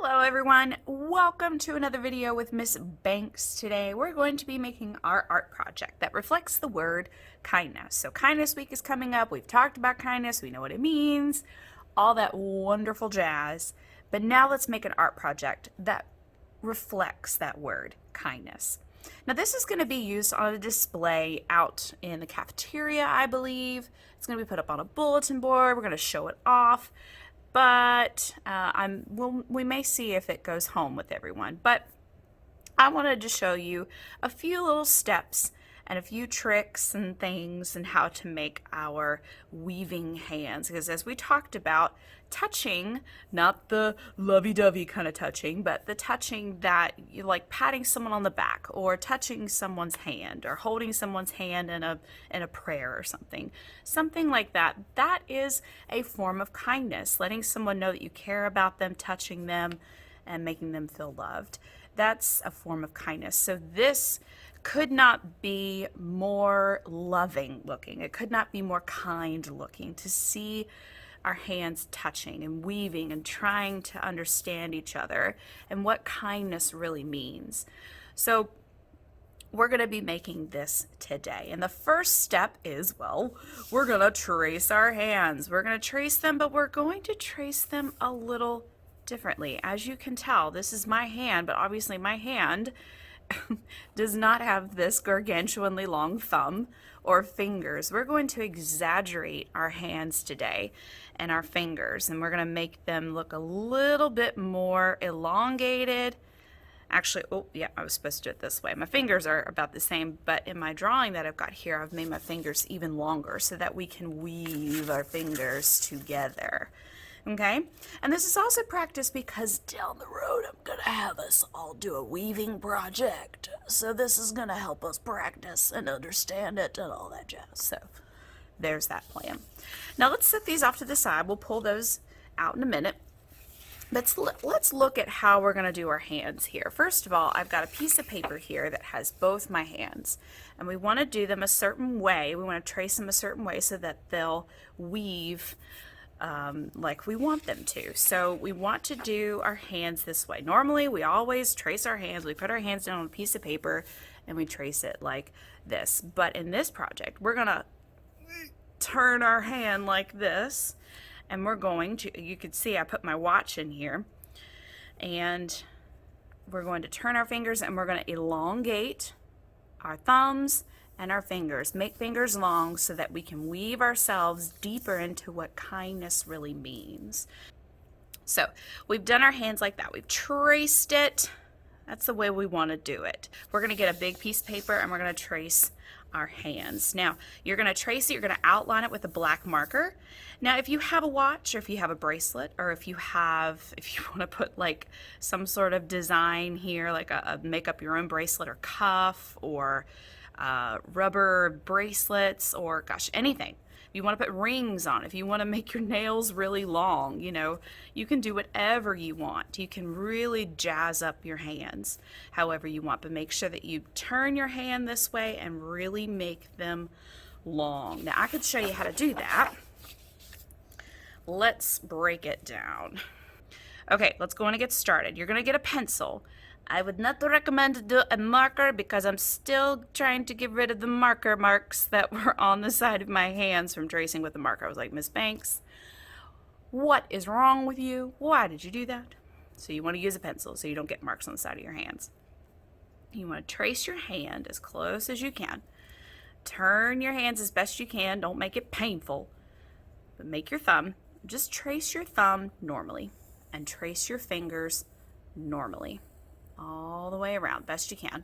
Hello everyone, welcome to another video with Miss Banks. Today we're going to be making our art project that reflects the word kindness. So Kindness Week is coming up. We've talked about kindness, we know what it means, all that wonderful jazz. But now let's make an art project that reflects that word, kindness. Now this is going to be used on a display out in the cafeteria, I believe. It's going to be put up on a bulletin board. We're going to show it off. But we may see if it goes home with everyone. But I wanted to show you a few little steps and a few tricks and things and how to make our weaving hands. Because as we talked about, touching, not the lovey-dovey kind of touching, but the touching that you like patting someone on the back or touching someone's hand or holding someone's hand in a prayer or something like that. That is a form of kindness, letting someone know that you care about them, touching them, and making them feel loved. That's a form of kindness. So this could not be more loving looking. It could not be more kind looking to see our hands touching and weaving and trying to understand each other and what kindness really means. So we're going to be making this today. And the first step is, well, we're going to trace our hands. We're going to trace them, but we're going to trace them a little differently. As you can tell, this is my hand, but obviously my hand does not have this gargantuanly long thumb or fingers. We're going to exaggerate our hands today and our fingers, and we're going to make them look a little bit more elongated. Actually, oh yeah, I was supposed to do it this way. My fingers are about the same, but in my drawing that I've got here, I've made my fingers even longer so that we can weave our fingers together. Okay, and this is also practice because down the road I'm gonna have us all do a weaving project. So this is gonna help us practice and understand it and all that jazz. So there's that plan. Now let's set these off to the side. We'll pull those out in a minute. Let's look at how we're going to do our hands here. First of all, I've got a piece of paper here that has both my hands, and we want to do them a certain way. We want to trace them a certain way so that they'll weave like we want them to. So we want to do our hands this way. Normally, we always trace our hands. We put our hands down on a piece of paper and we trace it like this. But in this project, we're going to turn our hand like this. And we're going to, you can see I put my watch in here, and we're going to turn our fingers and we're going to elongate our thumbs and our fingers, make fingers long so that we can weave ourselves deeper into what kindness really means. So we've done our hands like that. We've traced it. That's the way we want to do it. We're going to get a big piece of paper and we're going to trace our hands. Now you're going to trace it, you're going to outline it with a black marker. Now if you have a watch or if you have a bracelet or if you want to put like some sort of design here, like a make up your own bracelet or cuff or rubber bracelets or gosh, anything. If you want to put rings on, if you want to make your nails really long, you know, you can do whatever you want. You can really jazz up your hands however you want, but make sure that you turn your hand this way and really make them long. Now I could show you how to do that. Let's break it down. Okay, let's go on and get started. You're going to get a pencil. I would not recommend to do a marker because I'm still trying to get rid of the marker marks that were on the side of my hands from tracing with the marker. I was like, Miss Banks, what is wrong with you? Why did you do that? So you want to use a pencil so you don't get marks on the side of your hands. You want to trace your hand as close as you can. Turn your hands as best you can. Don't make it painful, but make your thumb. Just trace your thumb normally and trace your fingers normally. All the way around, best you can.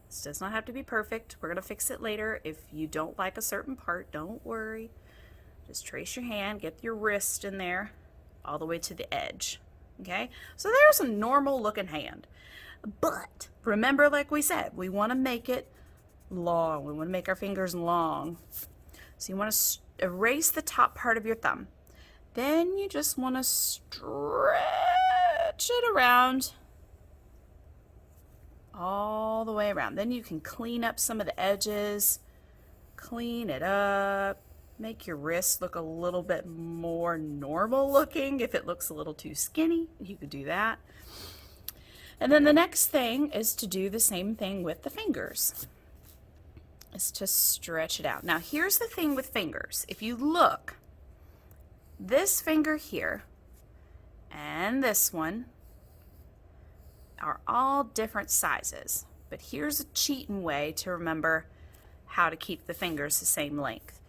This does not have to be perfect. We're going to fix it later. If you don't like a certain part, don't worry. Just trace your hand, get your wrist in there, all the way to the edge. Okay? So there's a normal looking hand. But remember, like we said, we want to make it long. We want to make our fingers long. So you want to erase the top part of your thumb. Then you just want to stretch it around all the way around. Then you can clean up some of the edges, clean it up, Make your wrist look a little bit more normal looking. If it looks a little too skinny, you could do that. And then the next thing is to do the same thing with the fingers, is to stretch it out. Now here's the thing with fingers. If you look, this finger here and this one are all different sizes. But here's a cheating way to remember how to keep the fingers the same length.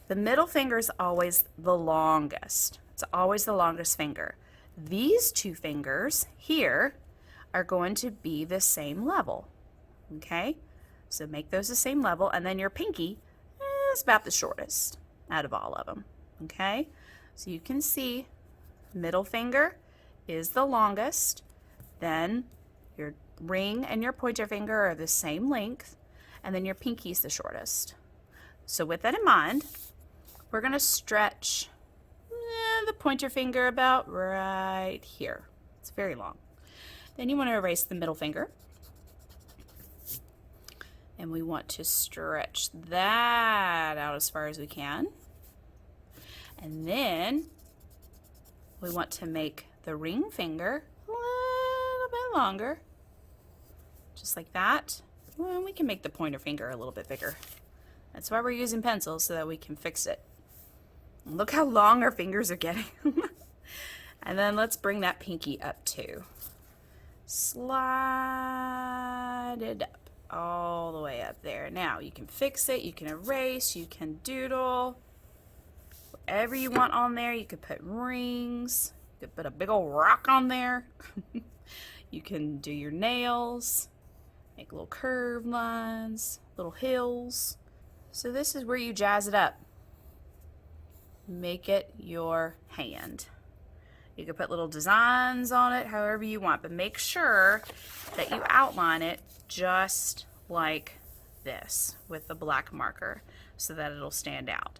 The middle finger is always the longest. It's always the longest finger. These two fingers here are going to be the same level. Okay? So make those the same level, and then your pinky is about the shortest out of all of them. Okay? So you can see middle finger is the longest, then your ring and your pointer finger are the same length, and then your pinky is the shortest. So with that in mind, we're going to stretch the pointer finger about right here. It's very long. Then you want to erase the middle finger. And we want to stretch that out as far as we can. And then we want to make the ring finger a little bit longer. Just like that. Well, we can make the pointer finger a little bit bigger. That's why we're using pencils, so that we can fix it. Look how long our fingers are getting. And then let's bring that pinky up too. Slide it up all the way up there. Now you can fix it, you can erase, you can doodle, whatever you want on there. You could put rings, you could put a big old rock on there. You can do your nails, make little curved lines, little hills. So this is where you jazz it up. Make it your hand. You can put little designs on it however you want, but make sure that you outline it just like this with the black marker so that it'll stand out.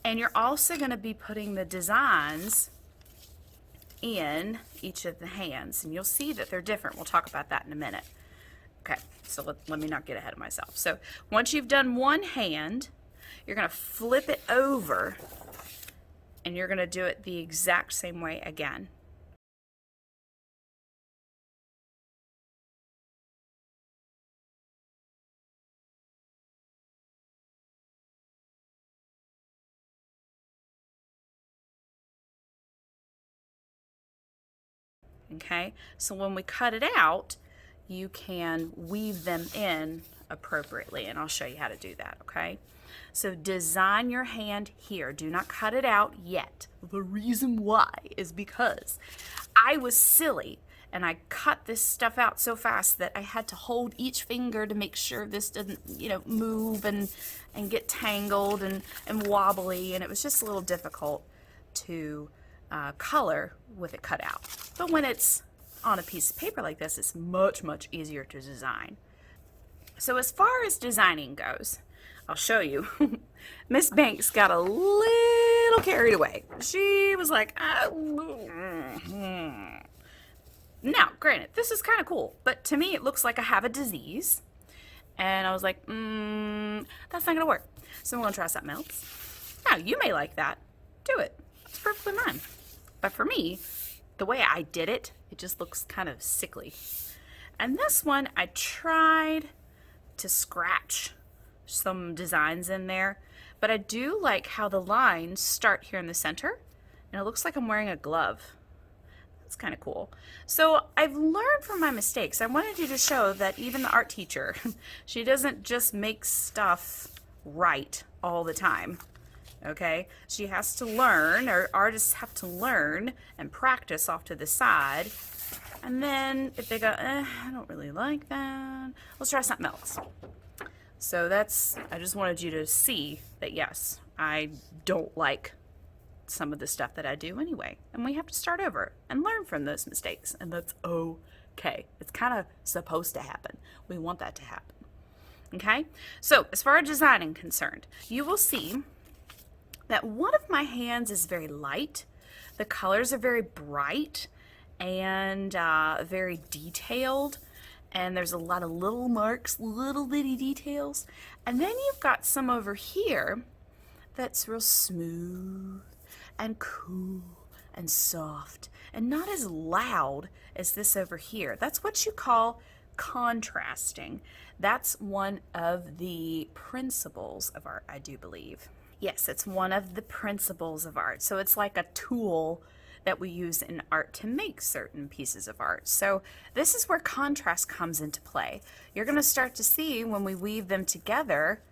And you're also going to be putting the designs in each of the hands, and you'll see that they're different. We'll talk about that in a minute. Okay, so let me not get ahead of myself. So once you've done one hand, you're going to flip it over and you're going to do it the exact same way again. Okay, so when we cut it out, you can weave them in appropriately, and I'll show you how to do that, okay? So design your hand here. Do not cut it out yet. The reason why is because I was silly and I cut this stuff out so fast that I had to hold each finger to make sure this didn't, move and get tangled and wobbly, and it was just a little difficult to color with it cut out. But when it's on a piece of paper like this, it's much, much easier to design. So as far as designing goes, I'll show you. Miss Banks got a little carried away. She was like, Now, granted, this is kind of cool, but to me it looks like I have a disease. And I was like, that's not gonna work. So I'm gonna try something else. Now, you may like that. Do it. It's perfectly fine. But for me, the way I did it, it just looks kind of sickly. And this one, I tried to scratch some designs in there, but I do like how the lines start here in the center, and it looks like I'm wearing a glove. That's kind of cool. So I've learned from my mistakes. I wanted you to show that even the art teacher, she doesn't just make stuff right all the time. Okay, she has to learn, or artists have to learn and practice off to the side. And then if they go, I don't really like that, let's try something else. So I just wanted you to see that yes, I don't like some of the stuff that I do anyway. And we have to start over and learn from those mistakes. And that's okay. It's kind of supposed to happen. We want that to happen. Okay, so as far as designing concerned, you will see that one of my hands is very light. The colors are very bright and very detailed, and there's a lot of little marks, little bitty details. And then you've got some over here that's real smooth and cool and soft and not as loud as this over here. That's what you call contrasting. That's one of the principles of art, I do believe. Yes, it's one of the principles of art. So it's like a tool that we use in art to make certain pieces of art. So this is where contrast comes into play. You're going to start to see when we weave them together,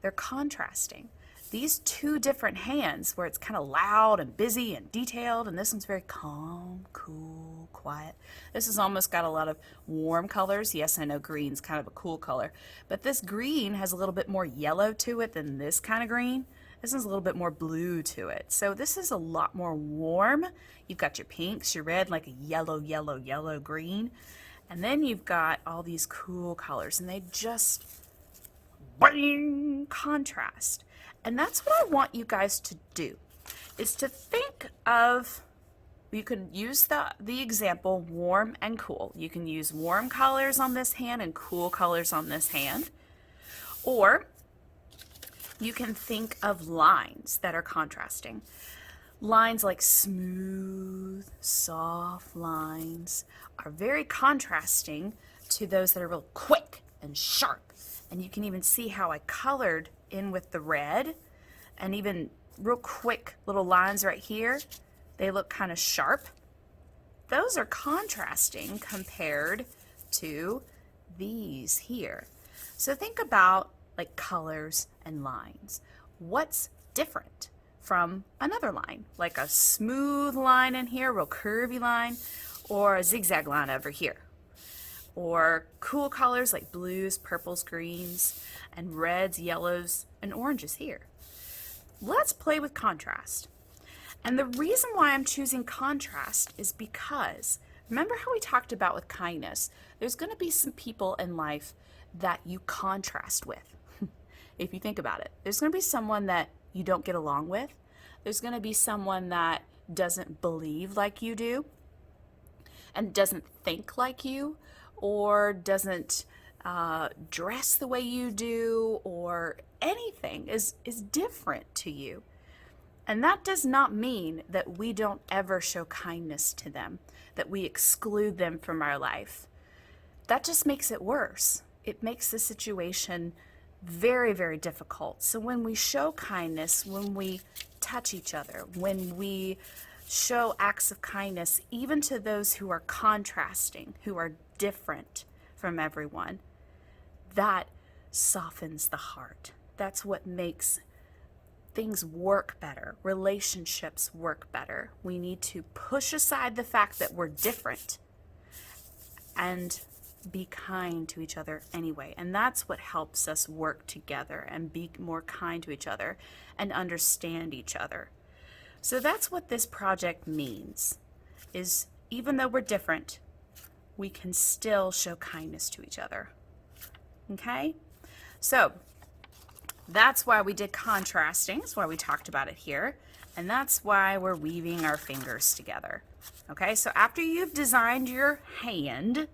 they're contrasting. These two different hands where it's kind of loud and busy and detailed, and this one's very calm, cool, quiet. This has almost got a lot of warm colors. Yes, I know green's kind of a cool color, but this green has a little bit more yellow to it than this kind of green. This is a little bit more blue to it. So this is a lot more warm. You've got your pinks, your red, like a yellow, yellow, yellow, green. And then you've got all these cool colors, and they just bring contrast. And that's what I want you guys to do, is to think of, you can use the example warm and cool. You can use warm colors on this hand and cool colors on this hand. Or you can think of lines that are contrasting. Lines like smooth, soft lines are very contrasting to those that are real quick and sharp. And you can even see how I colored in with the red, and even real quick little lines right here, they look kind of sharp. Those are contrasting compared to these here. So think about like colors and lines. What's different from another line? Like a smooth line in here, real curvy line, or a zigzag line over here. Or cool colors like blues, purples, greens, and reds, yellows, and oranges here. Let's play with contrast. And the reason why I'm choosing contrast is because, remember how we talked about with kindness, there's going to be some people in life that you contrast with. If you think about it, there's going to be someone that you don't get along with. There's going to be someone that doesn't believe like you do and doesn't think like you, or doesn't dress the way you do, or anything is different to you. And that does not mean that we don't ever show kindness to them, that we exclude them from our life. That just makes it worse. It makes the situation very, very difficult. So when we show kindness, when we touch each other, when we show acts of kindness, even to those who are contrasting, who are different from everyone, that softens the heart. That's what makes things work better, relationships work better. We need to push aside the fact that we're different and be kind to each other anyway. And that's what helps us work together and be more kind to each other and understand each other. So that's what this project means, is even though we're different, we can still show kindness to each other. Okay? So that's why we did contrasting. That's why we talked about it here. And that's why we're weaving our fingers together. Okay, so after you've designed your hand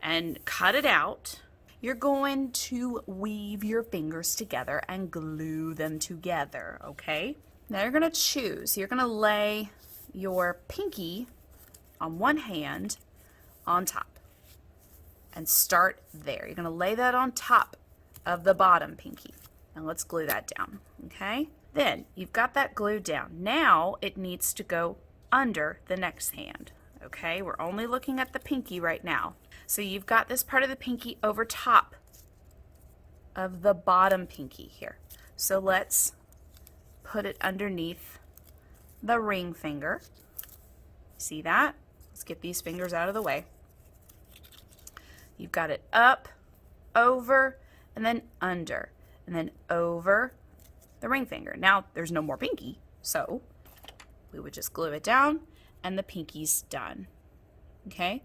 and cut it out, you're going to weave your fingers together and glue them together, okay? Now you're going to choose. You're going to lay your pinky on one hand on top and start there. You're going to lay that on top of the bottom pinky. And let's glue that down, okay? Then you've got that glued down. Now it needs to go under the next hand, okay? We're only looking at the pinky right now. So you've got this part of the pinky over top of the bottom pinky here. So let's put it underneath the ring finger. See that? Let's get these fingers out of the way. You've got it up, over, and then under, and then over the ring finger. Now there's no more pinky, so we would just glue it down and the pinky's done. Okay?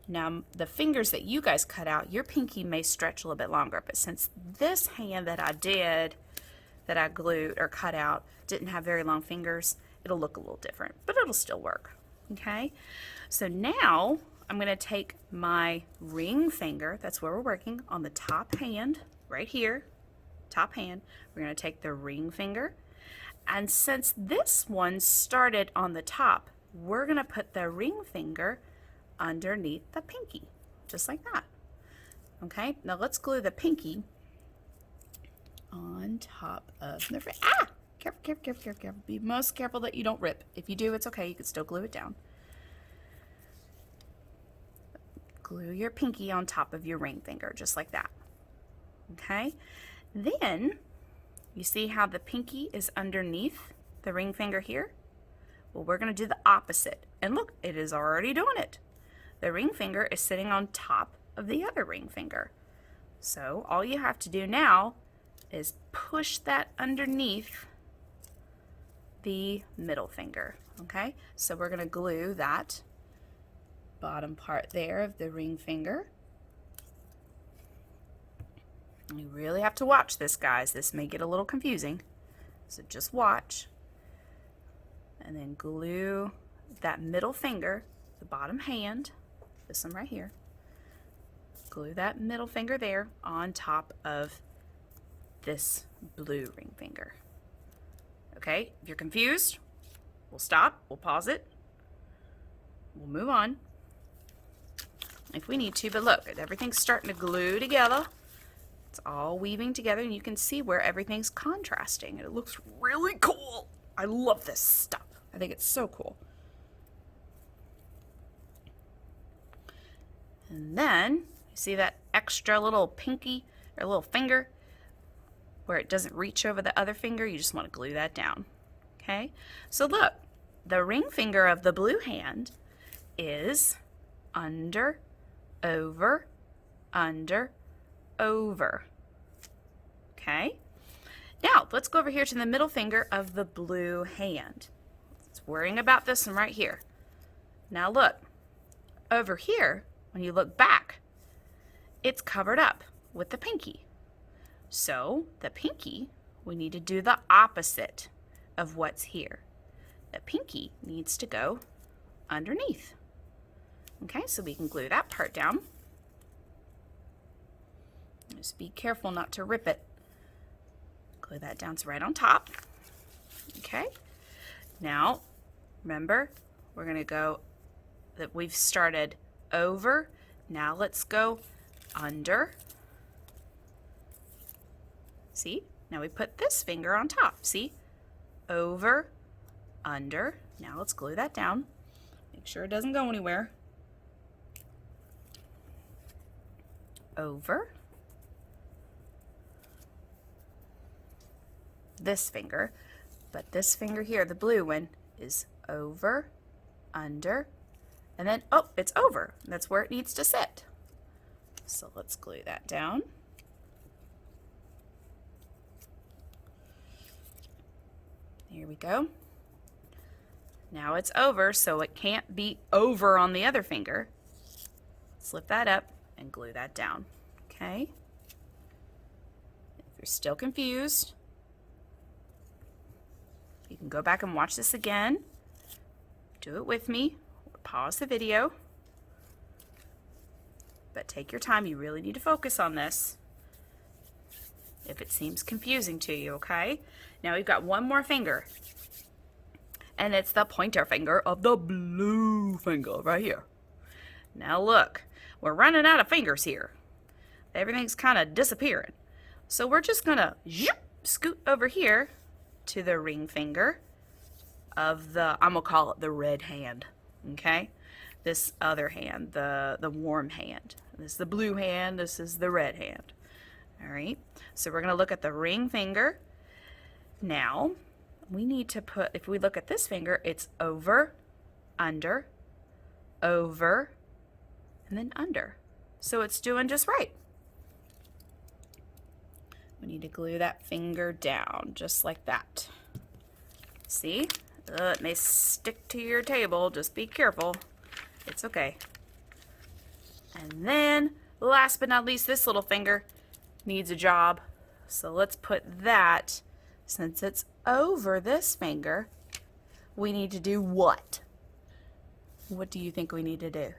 Now the fingers that you guys cut out, your pinky may stretch a little bit longer, but since this hand that I did, that I glued or cut out, didn't have very long fingers, it'll look a little different, but it'll still work. Okay? So now I'm going to take my ring finger, that's where we're working, on the top hand, right here, top hand. We're going to take the ring finger And since this one started on the top, we're going to put the ring finger underneath the pinky, just like that. Okay, now let's glue the pinky on top of the ah! Careful, careful, careful, careful, careful. Be most careful that you don't rip. If you do, it's okay. You can still glue it down. Glue your pinky on top of your ring finger, just like that. Okay? Then, you see how the pinky is underneath the ring finger here? Well, we're going to do the opposite. And look, it is already doing it. The ring finger is sitting on top of the other ring finger. So, all you have to do now is push that underneath the middle finger. Okay? So, we're going to glue that bottom part there of the ring finger. You really have to watch this, guys. This may get a little confusing. So just watch. And then glue that middle finger, the bottom hand, this one right here. Glue that middle finger there on top of this blue ring finger. Okay, if you're confused, we'll stop, we'll pause it, we'll move on if we need to, but look, everything's starting to glue together. It's all weaving together, and you can see where everything's contrasting, and it looks really cool. I love this stuff. I think it's so cool. And then, you see that extra little pinky, or little finger, where it doesn't reach over the other finger? You just want to glue that down. Okay? So look, the ring finger of the blue hand is under, over, under, over. Okay? Now, let's go over here to the middle finger of the blue hand. It's worrying about this one right here. Now look, over here, when you look back, it's covered up with the pinky. So, the pinky, we need to do the opposite of what's here. The pinky needs to go underneath. Okay, so we can glue that part down. Just be careful not to rip it. Glue that down so right on top. Okay. Now, remember, we're going to go, that we've started over. Now let's go under. See? Now we put this finger on top. See? Over, under. Now let's glue that down. Make sure it doesn't go anywhere. Over. This finger, but this finger here, the blue one, is over, under, and then, oh, it's over. That's where it needs to sit. So let's glue that down. Here we go. Now it's over, so it can't be over on the other finger. Slip that up and glue that down. Okay? If you're still confused, you can go back and watch this again. Do it with me. Or pause the video. But take your time. You really need to focus on this if it seems confusing to you, okay? Now we've got one more finger. And it's the pointer finger of the blue finger right here. Now look, we're running out of fingers here. Everything's kind of disappearing. So we're just going to scoot over here to the ring finger of the, I'm going to call it the red hand, okay? This other hand, the warm hand. This is the blue hand, this is the red hand. All right, so we're going to look at the ring finger. Now, we need to put, if we look at this finger, it's over, and then under. So it's doing just right. We need to glue that finger down, just like that. See? It may stick to your table, just be careful. It's okay. And then, last but not least, this little finger needs a job. So let's put that, since it's over this finger, we need to do what? What do you think we need to do?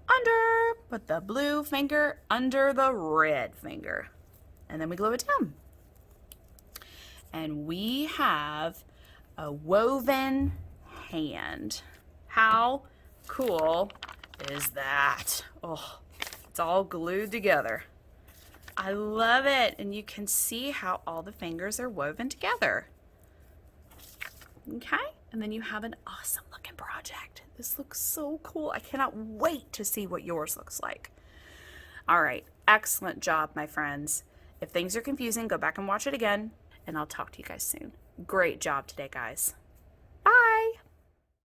Under, put the blue finger under the red finger. And then we glue it down. And we have a woven hand. How cool is that? Oh, it's all glued together. I love it. And you can see how all the fingers are woven together. Okay, and then you have an awesome looking project. This looks so cool. I cannot wait to see what yours looks like. All right, excellent job, my friends. If things are confusing, go back and watch it again, and I'll talk to you guys soon. Great job today, guys.